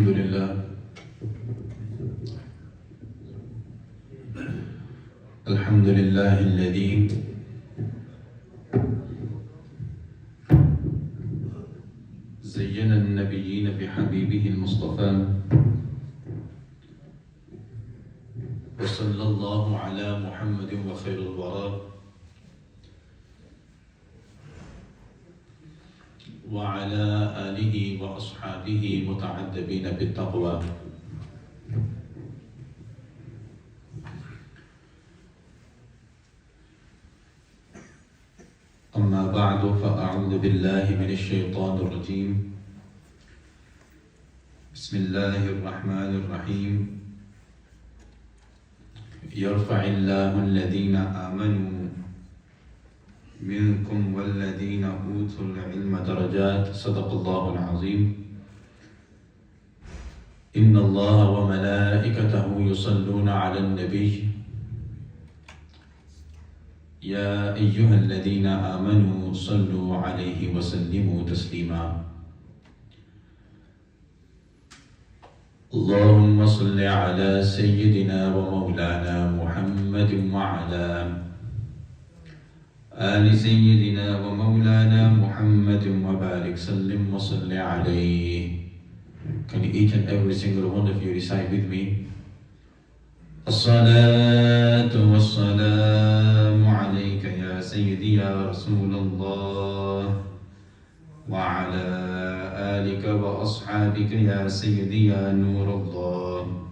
الحمد لله الحمد لله الذي زين النبيين بحبيبه المصطفى وصلى الله على محمد وخير الورى وعلى آله وأصحابه متعدبين بالتقوى أما بعد فأعوذ بالله من الشيطان الرجيم بسم الله الرحمن الرحيم يرفع الله الذين آمنوا منكم والذين أوتوا العلم درجات صدق الله العظيم إن الله وملائكته يصلون على النبي يا أيها الذين آمنوا صلوا عليه وسلموا تسليما اللهم صل على سيدنا ومولانا محمد وعلى آل سيدنا ومولانا محمد وبارك سلم وصل عليه. Can each and every single one of you recite with me? الصلاة والسلام عليك يا سيدي يا رسول الله وعلى آلك وأصحابك يا سيدي يا نور الله.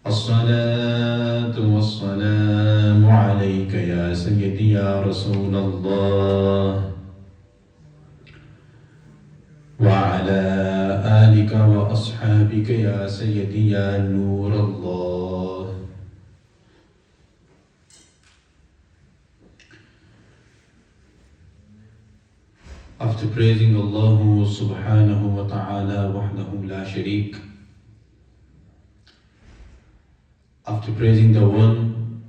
الصلاة والسلام عليك يا سيدي يا رسول الله وعلى آلك وأصحابك يا سيدي يا نور الله. After praising Allah subhanahu wa ta'ala wahdahu la sharik, after praising the one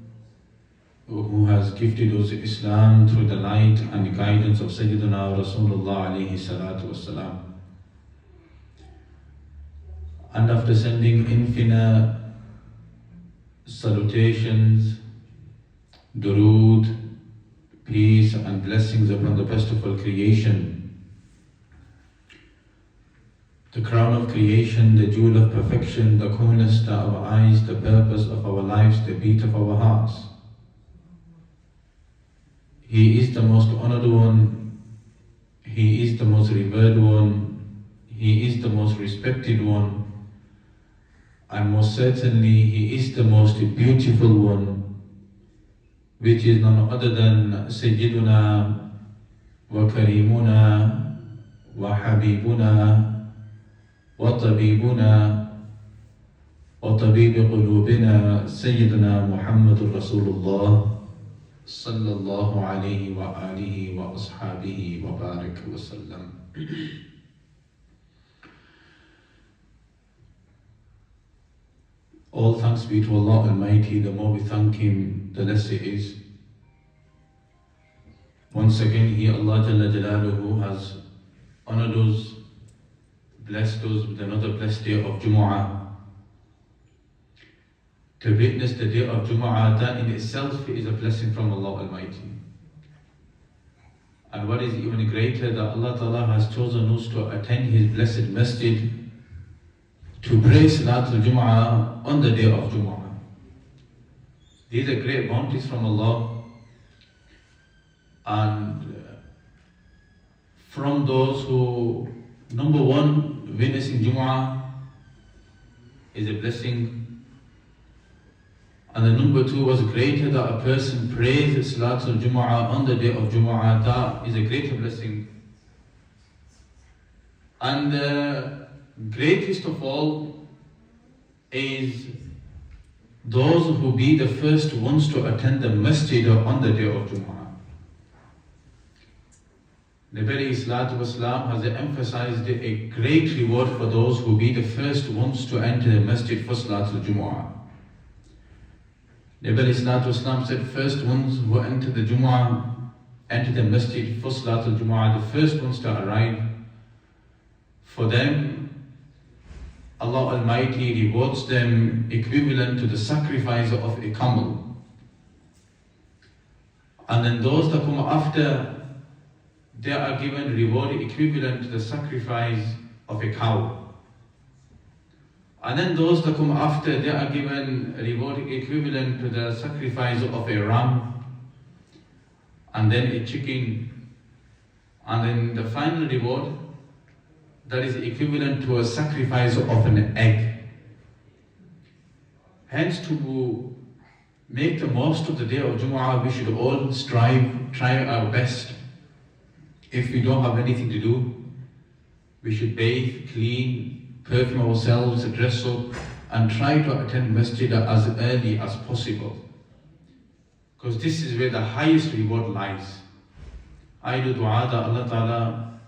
who has gifted us Islam through the light and the guidance of Sayyidina Rasulullah alayhi salatu wassalam, and after sending infinite salutations, durood, peace and blessings upon the best of all creation, the crown of creation, the jewel of perfection, the cornerstone of our eyes, the purpose of our lives, the beat of our hearts. He is the most honored one, He is the most revered one, He is the most respected one, and most certainly He is the most beautiful one, which is none other than Sayyiduna wa Karimuna wa Habibuna wa Tabibuna wa Tabibi Qulubina Sayyiduna Muhammadur Rasulullah sallallahu alayhi wa alihi wa ashabihi wa barik wa sallam. All thanks be to Allah Almighty. The more we thank Him, the less it is. Once again, He, Allah Jalla Jalaluhu, has honored us, blessed us with another blessed day of Jumu'ah. To witness the day of Jumu'ah, that in itself is a blessing from Allah Almighty. And what is even greater, that Allah Ta'ala has chosen us to attend His blessed masjid to pray Salatul Jumu'ah on the day of Jumu'ah. These are great bounties from Allah, and from those who, number one, witnessing Jumu'ah is a blessing, and the number two was greater, that a person prays Salatul Jumu'ah on the day of Jumu'ah, that is a greater blessing. And the greatest of all is those who be the first ones to attend the masjid on the day of Jumu'ah. Nabi alayhi salatu wasalam has emphasized a great reward for those who be the first ones to enter the masjid for Salatul Jumu'ah. Nabi alayhi salatu wasalam said, first ones who enter the Jumu'ah, enter the masjid for Salatul Jumu'ah, the first ones to arrive, for them Allah Almighty rewards them equivalent to the sacrifice of a camel. And then those that come after, they are given reward equivalent to the sacrifice of a cow. And then those that come after, they are given reward equivalent to the sacrifice of a ram, and then a chicken, and then the final reward that is equivalent to a sacrifice of an egg. Hence, to make the most of the day of Jumu'ah, we should all try our best. If we don't have anything to do, we should bathe, clean, perfume ourselves, dress up, and try to attend masjid as early as possible. Because this is where the highest reward lies. I do dua that Allah Ta'ala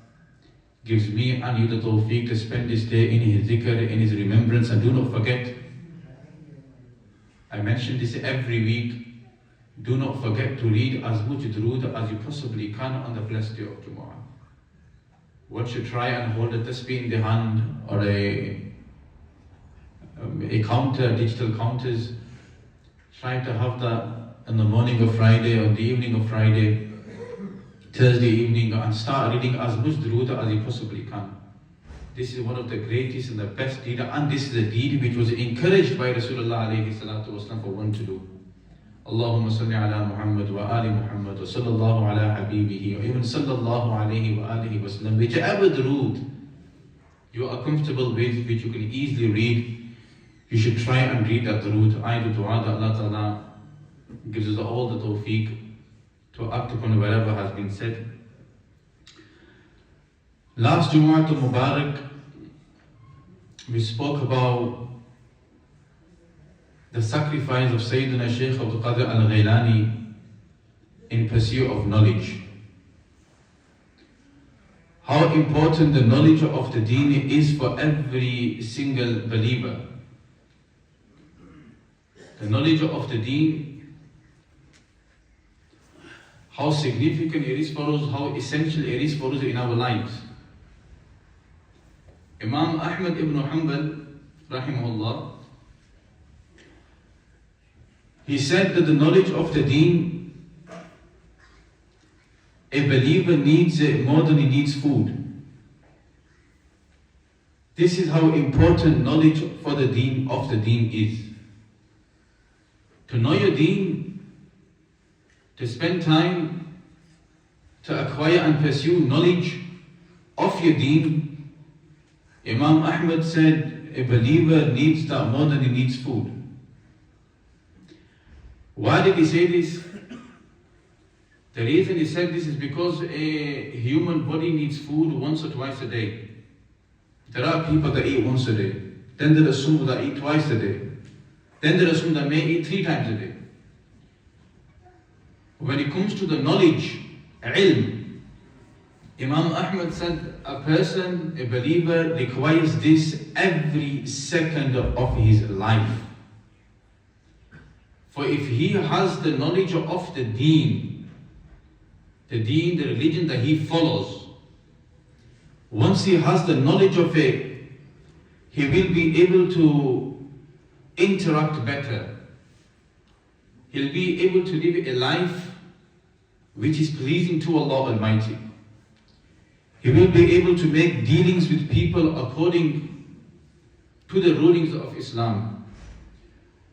gives me and you the tawfiq to spend this day in His zikr, in His remembrance, and do not forget. I mention this every week. Do not forget to read as much durood as you possibly can on the blessed day of Jumu'ah. One should try and hold a tasbih in the hand, or a counter, digital counters. Try to have that in the morning of Friday or the evening of Friday, Thursday evening, and start reading as much durood as you possibly can. This is one of the greatest and the best deed, and this is a deed which was encouraged by Rasulullah alayhi salatu wasalam for one to do. Allahumma salli ala Muhammad wa ali Muhammad wa sallallahu ala habibihi, or even sallallahu alayhi wa alihi wa sallam. Whichever durood you are comfortable with, which you can easily read, you should try and read that durood. I do dua that Allah Ta'ala gives us all the tawfiq to act upon whatever has been said. Last Jumu'atul Mubarak, we spoke about the sacrifice of Sayyidina Shaykh Abdul Qadir al-Ghailani in pursuit of knowledge. How important the knowledge of the deen is for every single believer. The knowledge of the deen, how significant it is for us, how essential it is for us in our lives. Imam Ahmad ibn Hanbal, rahimahullah, he said that the knowledge of the deen, a believer needs it more than he needs food. This is how important knowledge for the deen of the deen is. To know your deen, to spend time to acquire and pursue knowledge of your deen. Imam Ahmad said a believer needs that more than he needs food. Why did he say this? The reason he said this is because a human body needs food once or twice a day. There are people that eat once a day. Then there are some that eat twice a day. Then there are some that may eat 3 times a day. When it comes to the knowledge, ilm, Imam Ahmad said a person, a believer, requires this every second of his life. For if he has the knowledge of the deen, the religion that he follows, once he has the knowledge of it, he will be able to interact better. He'll be able to live a life which is pleasing to Allah Almighty. He will be able to make dealings with people according to the rulings of Islam.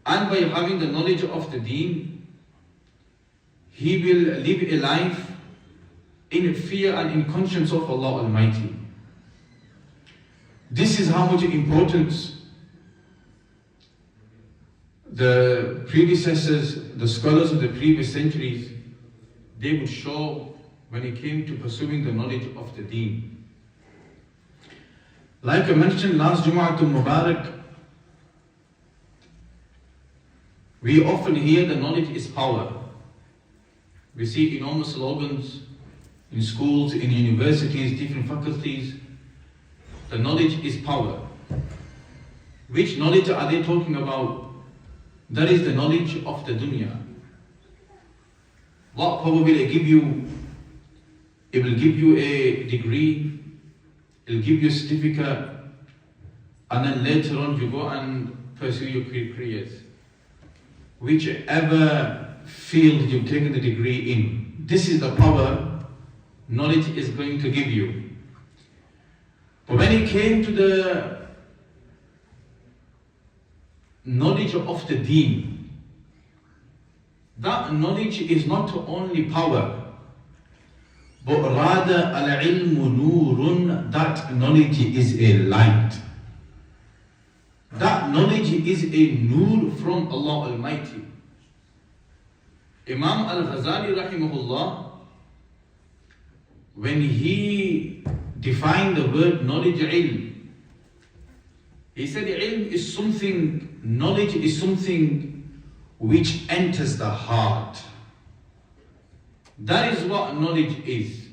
And by having the knowledge of the deen, he will live a life in fear and in conscience of Allah Almighty. This is how much importance the predecessors, the scholars of the previous centuries, they would show when it came to pursuing the knowledge of the deen. Like I mentioned last Jumu'atul Mubarak, we often hear the knowledge is power. We see enormous slogans in schools, in universities, different faculties. The knowledge is power. Which knowledge are they talking about? That is the knowledge of the dunya. What power will it give you? It will give you a degree, it will give you a certificate, and then later on you go and pursue your careers. Whichever field you've taken the degree in, this is the power knowledge is going to give you. But when it came to the knowledge of the deen, that knowledge is not only power, but rather al-ilmu nurun, that knowledge is a light. That knowledge is a nur from Allah Almighty. Imam Al-Ghazali rahimahullah, when he defined the word knowledge, ilm, he said ilm is something, knowledge is something which enters the heart. That is what knowledge is.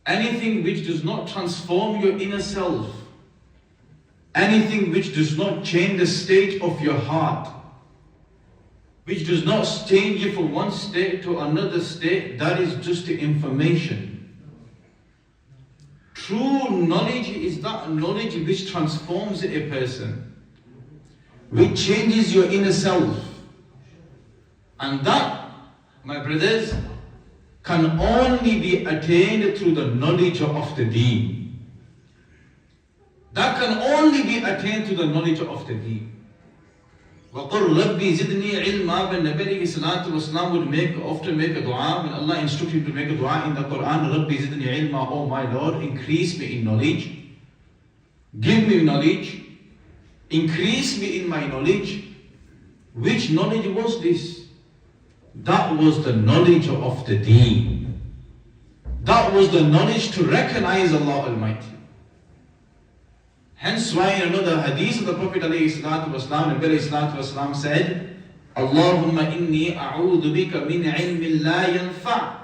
Anything which does not transform your inner self, anything which does not change the state of your heart, which does not change you from one state to another state, that is just the information. True knowledge is that knowledge which transforms a person, which changes your inner self. And that, my brothers, can only be attained through the knowledge of the deen. That can only be attained through the knowledge of the deen. وَقُلْ رَبِّي زِدْنِي عِلْمًا. When Nabi alayhi salatu wasalam would often make a dua, when Allah instructed him to make a dua in the Quran, رَبِّي زِدْنِي عِلْمًا, oh my Lord, increase me in knowledge, give me knowledge, increase me in my knowledge. Which knowledge was this? That was the knowledge of the deen. That was the knowledge to recognize Allah Almighty. Hence why in another hadith of the Prophet ﷺ said, Allahumma inni a'udhu bika min ilmin la yanfa'.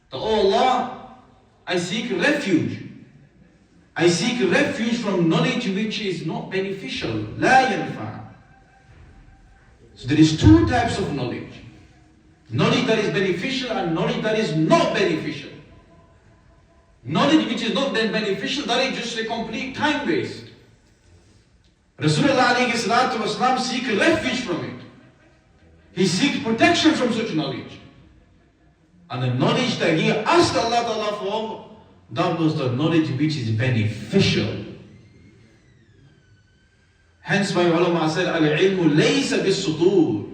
That, oh Allah, I seek refuge. I seek refuge from knowledge which is not beneficial. La yanfa'. So there is two types of knowledge. Knowledge that is beneficial and knowledge that is not beneficial. Knowledge which is not then beneficial, that is just a complete time waste. Rasulullah alayhi salatu wasalam seek refuge from it. He seeks protection from such knowledge. And the knowledge that he asked Allah Ta'ala for, that was the knowledge which is beneficial. Hence why ulama said, al-ilmu laysa bis-sudur.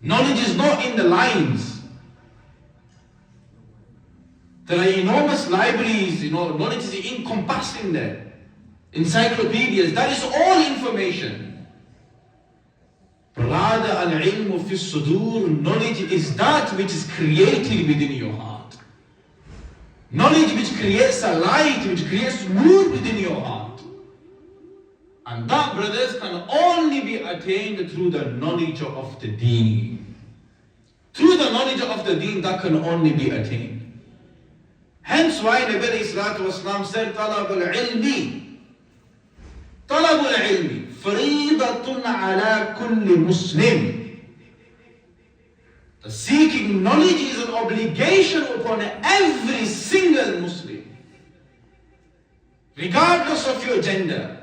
Knowledge is not in the lines. There are enormous libraries, knowledge is encompassed in there. Encyclopedias, that is all information. But rather, al-ilmu fis-sudur, knowledge is that which is created within your heart. Knowledge which creates a light, which creates nur within your heart. And that, brothers, can only be attained through the knowledge of the deen. Through the knowledge of the deen, that can only be attained. Hence why Nabi alayhi salatu wasalam said, Talabul ilmi faridatun ala kulli muslim. The seeking knowledge is an obligation upon every single Muslim. Regardless of your gender.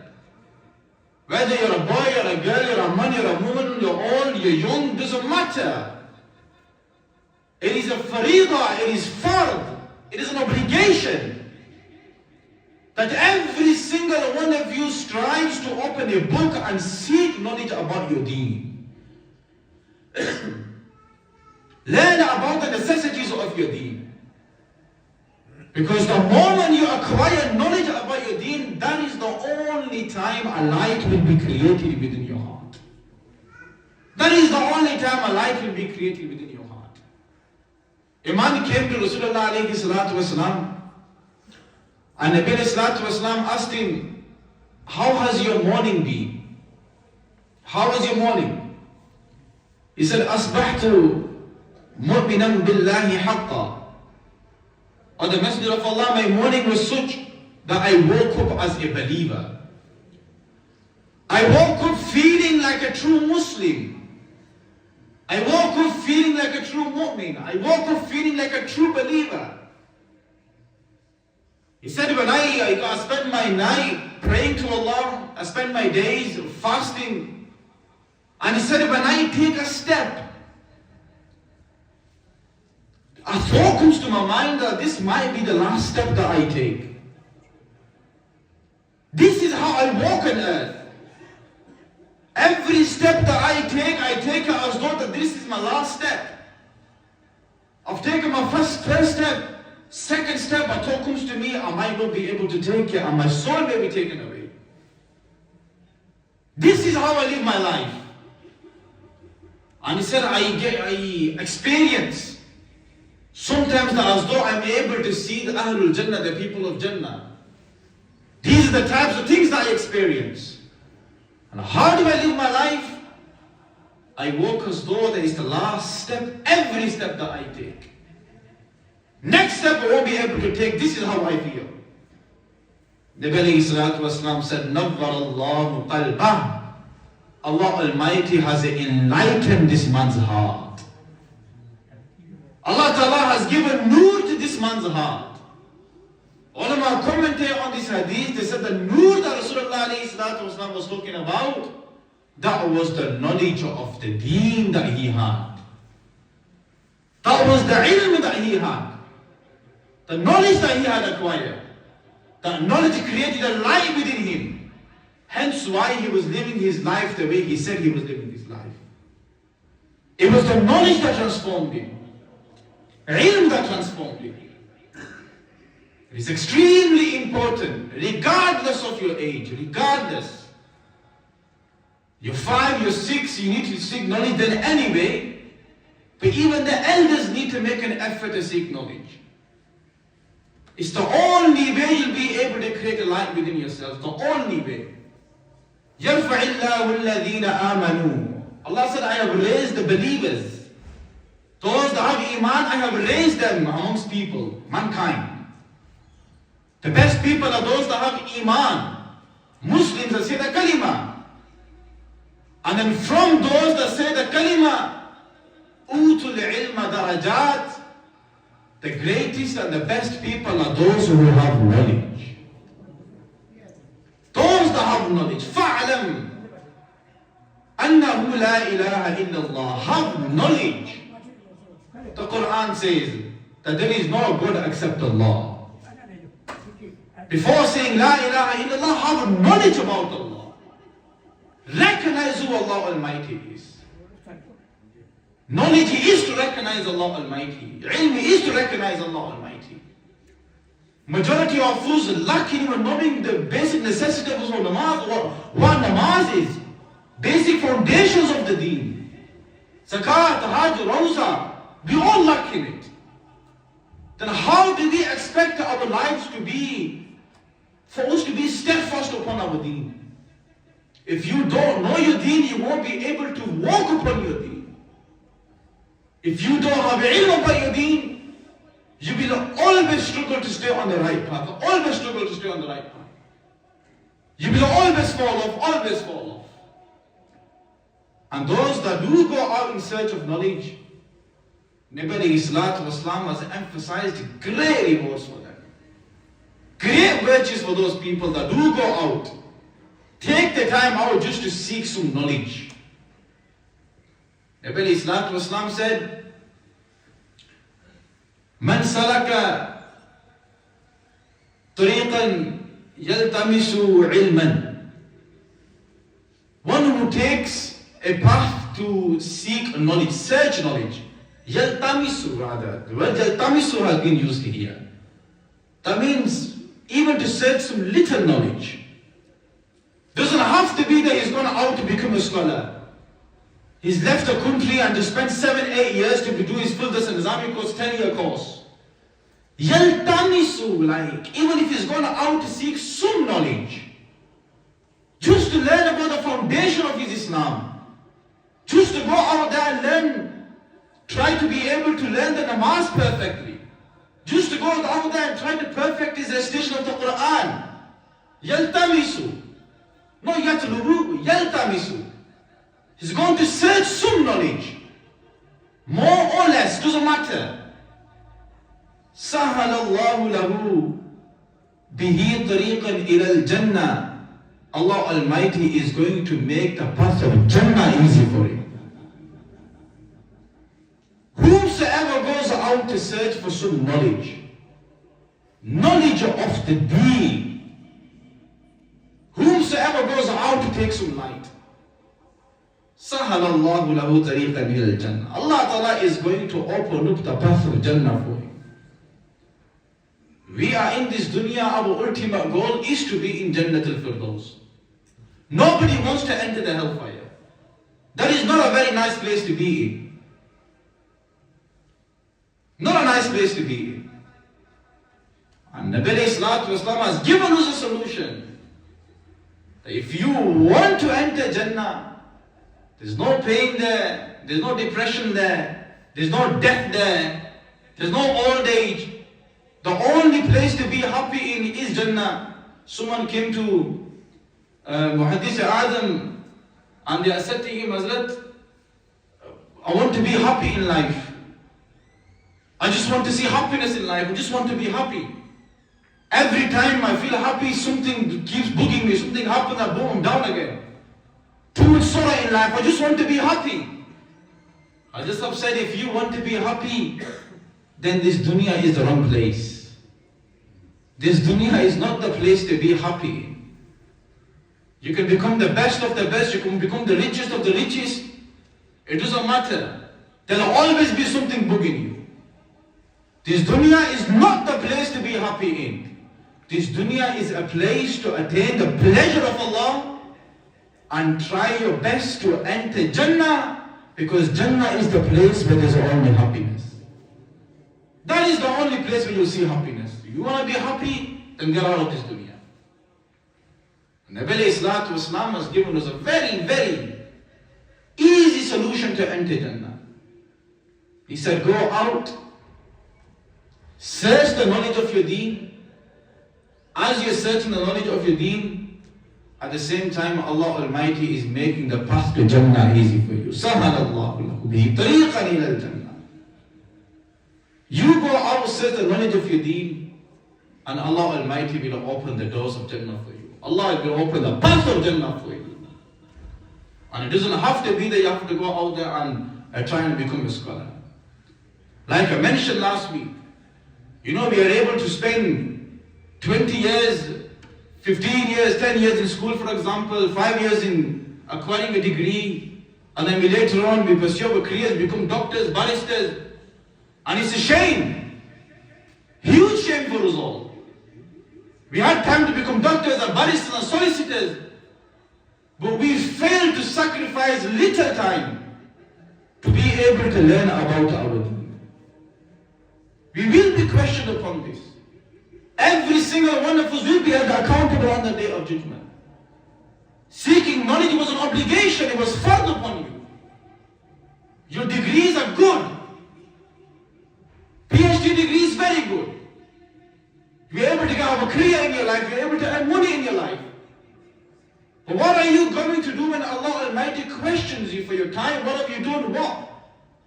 Whether you're a boy, you're a girl, you're a man, you're a woman, you're old, you're young, doesn't matter. It is a farida, it is fard, it is an obligation that every single one of you strives to open a book and seek knowledge about your deen. Learn about the necessities of your deen. Because the moment you acquire knowledge about your deen, that is the only time a light will be created within your heart. That is the only time a light will be created within your heart. A man came to Rasulullah alayhi salatu wasalam, and Nabi alayhi salatu wasalam asked him, how has your morning been? How was your morning? He said, Asbahtu mu'minan billahi haqqa. O the Messenger of Allah, my morning was such that I woke up as a believer. I woke up feeling like a true Muslim. I woke up feeling like a true mu'min. I woke up feeling like a true believer. He said, when I spend my night praying to Allah, I spend my days fasting. And he said, when I take a step, a thought comes to my mind that this might be the last step that I take. This is how I walk on earth. Every step that I take it as though that this is my last step. I've taken my first step. Second step, a thought comes to me, I might not be able to take it, and my soul may be taken away. This is how I live my life. And he said, I experience sometimes that as though I'm able to see the Ahlul Jannah, the people of Jannah. These are the types of things that I experience. And how do I live my life? I walk as though that is the last step, every step that I take. Next step I won't be able to take. This is how I feel. Nabi ﷺ said, نَوَّرَ اللَّهُ قَلْبَهُ. Allah Almighty has enlightened this man's heart. Allah Ta'ala has given nur to this man's heart. Ulama commentate on this hadith. They said the nur that Rasulullah ﷺ was talking about, that was the knowledge of the deen that he had. That was the ilm that he had. The knowledge that he had acquired. That knowledge created a light within him. Hence why he was living his life the way he said he was living his life. It was the knowledge that transformed him. Ilm that transformed him. It is extremely important, regardless of your age, regardless. You're 5, you're 6, you need to seek knowledge then anyway. But even the elders need to make an effort to seek knowledge. It's the only way you'll be able to create a light within yourself. The only way. يَرْفَعِ اللَّهُ الَّذِينَ آمَنُوا. Allah said, I have raised the believers. Those that have iman, I have raised them amongst people, mankind. The best people are those that have iman. Muslims that say the kalima. And then from those that say the kalima, أُوتُوا الْعِلْمَ دَرَجَاتٍ. The greatest and the best people are those who have knowledge. Those that have knowledge. فَاعْلَمْ أَنَّهُ لَا إِلَهَ إِلَّا اللَّهِ. Have knowledge. The Quran says that there is no God except Allah. Before saying La ilaha illallah, have knowledge about Allah. Recognize who Allah Almighty is. Knowledge is to recognize Allah Almighty. Ilm is to recognize Allah Almighty. Majority of us lacking in knowing the basic necessities of namaz, or what namaz is. Basic foundations of the deen. Zakat, Hajj, Rawza. We all lack in it. Then how do we expect our lives to be, for us to be steadfast upon our deen? If you don't know your deen, you won't be able to walk upon your deen. If you don't have ilm about your deen, you will always struggle to stay on the right path. Always struggle to stay on the right path. You will always fall off, always fall off. And those that do go out in search of knowledge, Nabi ﷺ has emphasized great rewards for them. Great virtues for those people that do go out. Take the time out just to seek some knowledge. Nabi ﷺ said, Man salaka tariqan yaltamisu ilman. One who takes a path to seek knowledge, search knowledge. Yaltamisu rather. The word yaltamisu has been used here. That means even to search some little knowledge. Doesn't have to be that he's gone out to become a scholar. He's left the country and to spend 7-8 years to do his full and Islamic course, 10-year course. Yaltamisu, like, even if he's gone out to seek some knowledge, just to learn about the foundation of his Islam, just to go out there and learn, try to be able to learn the namaz perfectly, just to go out there and try to perfect his recitation of the Quran. Yaltamisu, no yatlubu, yaltamisu. He's going to search some knowledge. More or less, doesn't matter. Sahalallahu lahu بِهِ طَرِيقًا إِلَى الْجَنَّةِ. Allah Almighty is going to make the path of Jannah easy for you. Whosoever goes out to search for some knowledge of the deen, whosoever goes out to take some light, سَهَلَ اللَّهُ لَهُ طَرِيقًا إِلَى الْجَنَّةِ. Allah Ta'ala is going to open up the path of Jannah for you. We are in this dunya, our ultimate goal is to be in Jannatul Firdaus. Nobody wants to enter the hellfire. That is not a very nice place to be in. Not a nice place to be in. And Nabi ﷺ has given us a solution. That if you want to enter Jannah, there's no pain there, there's no depression there, there's no death there, there's no old age. The only place to be happy in is Jannah. Someone came to Muhaddith Adam and they said to him, Hazrat, I want to be happy in life. I just want to see happiness in life. I just want to be happy. Every time I feel happy, something keeps bugging me. Something happens, and boom, I'm down again. Too much sorrow in life. I just want to be happy. I just have said, if you want to be happy, then this dunya is the wrong place. This dunya is not the place to be happy. You can become the best of the best. You can become the richest of the richest. It doesn't matter. There will always be something bugging you. This dunya is not the place to be happy in. This dunya is a place to attain the pleasure of Allah and try your best to enter Jannah, because Jannah is the place where there's only happiness. That is the only place where you see happiness. You want to be happy, then get out of this dunya. Nabi ﷺ has given us a very, very easy solution to enter Jannah. He said, go out, search the knowledge of your deen. As you're searching the knowledge of your deen, at the same time Allah Almighty is making the path to Jannah easy for you. سَهَلَ اللَّهُ لَهُ طَرِيقًا إِلَى الْجَنَّةِ. You go out, search the knowledge of your deen, and Allah Almighty will open the doors of Jannah for you. Allah will open the path of Jannah for you. And it doesn't have to be that you have to go out there and try and become a scholar. Like I mentioned last week, we are able to spend 20 years, 15 years, 10 years in school, for example, 5 years in acquiring a degree, and then later on we pursue our careers, become doctors, barristers. And it's a shame, huge shame for us all. We had time to become doctors and barristers and solicitors, but we failed to sacrifice little time to be able to learn about our deen. We will be questioned upon this. Every single one of us will be held accountable on the day of judgment. Seeking knowledge was an obligation, it was forced upon you. Your degrees are good. PhD degree is very good. You're able to have a career in your life, you're able to earn money in your life. But what are you going to do when Allah Almighty questions you for your time? What have you done? What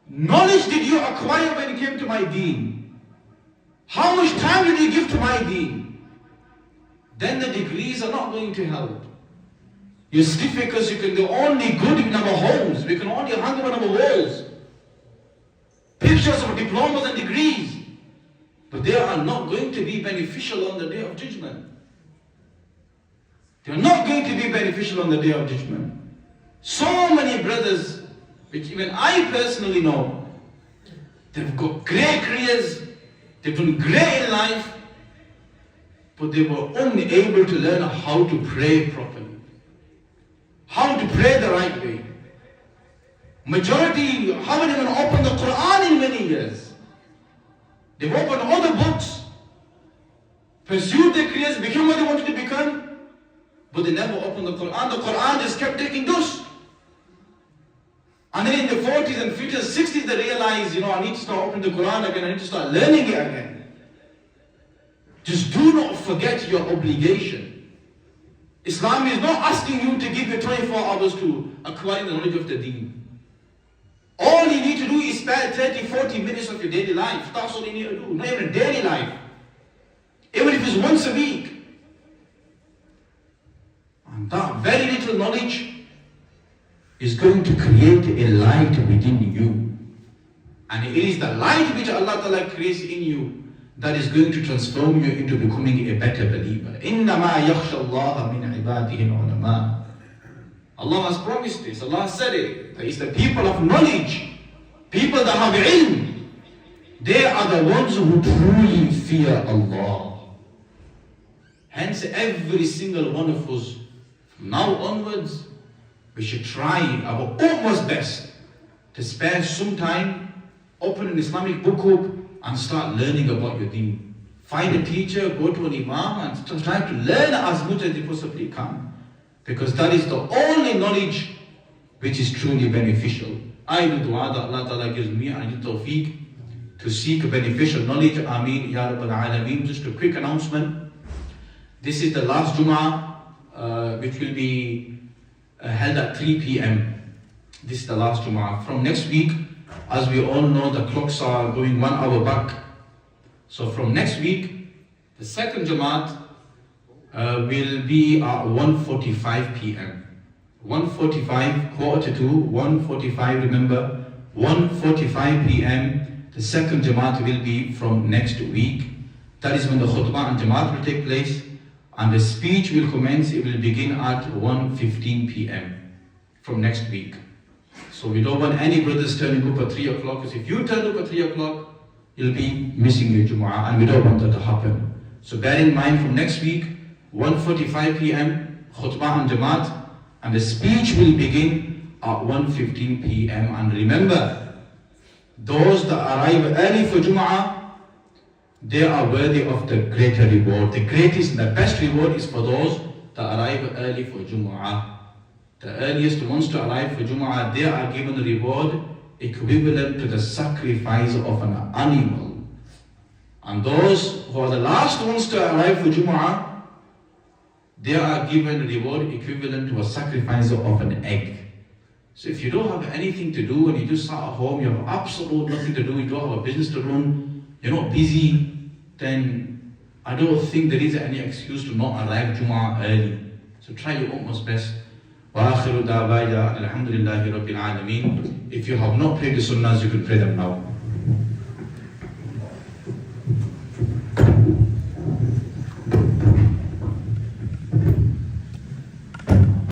knowledge did you acquire when it came to my deen? How much time did you give to my deen? Then the degrees are not going to help. Your certificates, you can do only good in our homes. We can only hang them on our walls. Pictures of diplomas and degrees. But they are not going to be beneficial on the day of judgment. They are not going to be beneficial on the day of judgment. So many brothers, which even I personally know, they've got great careers, they've done great in life, but they were only able to learn how to pray properly. How to pray the right way. Majority haven't even opened the Quran in many years. They've opened other books, pursued their careers, become what they wanted to become, but they never opened the Quran. The Quran just kept taking dust. And then in the 40s and 50s, 60s, they realized, I need to start opening the Quran again, I need to start learning it again. Just do not forget your obligation. Islam is not asking you to give you 24 hours to acquire the knowledge of the deen. All you need to do is spare 30, 40 minutes of your daily life. That's all you need to do. Not even daily life. Even if it's once a week. that very little knowledge is going to create a light within you. And it is the light which Allah Ta'ala creates in you that is going to transform you into becoming a better believer. إِنَّمَا يَخْشَى اللَّهَ مِنْ عِبَادِهِ الْعُلَمَاء. Allah has promised this. Allah has said it. That is the people of knowledge, people that have ilm. They are the ones who truly fear Allah. Hence, every single one of us, from now onwards, we should try our utmost best to spare some time, open an Islamic book up, and start learning about your deen. Find a teacher, go to an imam, and try to learn as much as you possibly can. Because that is the only knowledge which is truly beneficial. I do dua that Allah Ta'ala gives me and you tawfiq to seek beneficial knowledge. Ameen, Ya Rabbal Alameen. Just a quick announcement. This is the last Jum'ah, which will be held at 3 p.m. This is the last Jum'ah. From next week, as we all know, the clocks are going 1 hour back. So from next week, the second Jamaat will be at 1:45 p.m. 1:45, quarter to 1:45, remember, 1:45 p.m. The second Jamaat will be from next week. That is when the khutbah and Jamaat will take place. And the speech will commence, it will begin at 1:15 p.m. from next week. So we don't want any brothers turning up at 3 o'clock, because if you turn up at 3 o'clock, you'll be missing your Jumu'ah, and we don't want that to happen. So bear in mind, from next week, 1:45 p.m, khutbah and Jamaat, and the speech will begin at 1:15 p.m. And remember, those that arrive early for Jumu'ah, they are worthy of the greater reward. The greatest and the best reward is for those that arrive early for Jumu'ah. The earliest ones to arrive for Jumu'ah, they are given a reward equivalent to the sacrifice of an animal. And those who are the last ones to arrive for Jumu'ah, they are given a reward equivalent to a sacrifice of an egg. So if you don't have anything to do and you just sat at home, you have absolutely nothing to do, you don't have a business to run, you're not busy, then I don't think there is any excuse to not arrive Jumu'ah early. So try your utmost best. وآخر دعوانا الحمد لله رب العالمين. If you have not prayed the sunnahs, you can pray them now.